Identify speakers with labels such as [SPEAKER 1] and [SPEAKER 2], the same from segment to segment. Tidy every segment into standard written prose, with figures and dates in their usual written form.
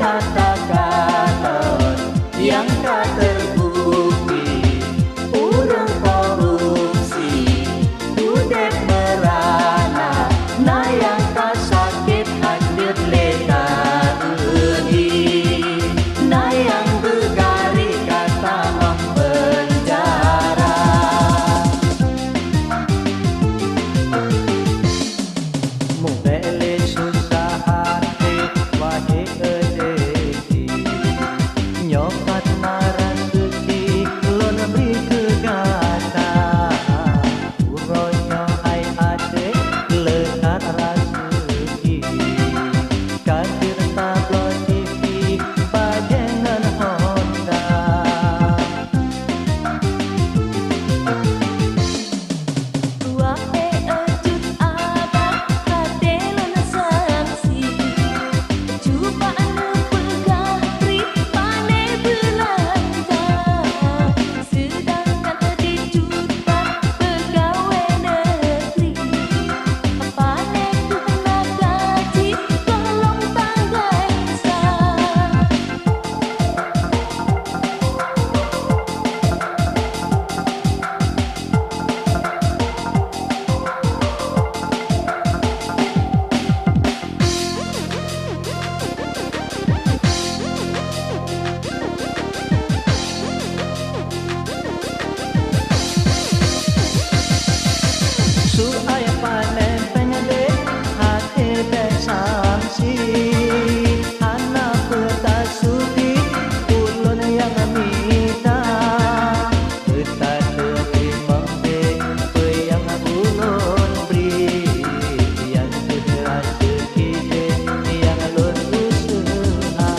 [SPEAKER 1] Kata-kata yang tak terbukti, urang korupsi, udep merana, nah yang tak sakit hadir leka ini, nah yang begari kata mempenjara. Mubele susah hati, wahai nyokat marah suci lon beri kegata uronya hai ade lekat rasuki kadir tablo TV bajengan Honda wae ejut abah kade lon saksi coba ayah panen pengen hati dan sanksi anak peta sudi ulun yang minta kita terima yang ulun beri yang segera sekide yang ulun usaha.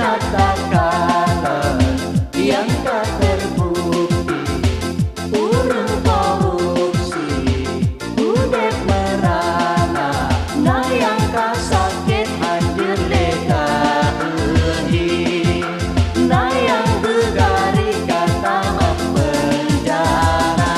[SPEAKER 1] Kata-kata yang tak terbukti, urang korupsi, udep merana, nah yang tak sakit hadir leka ini, nah yang begari kata mempenjara.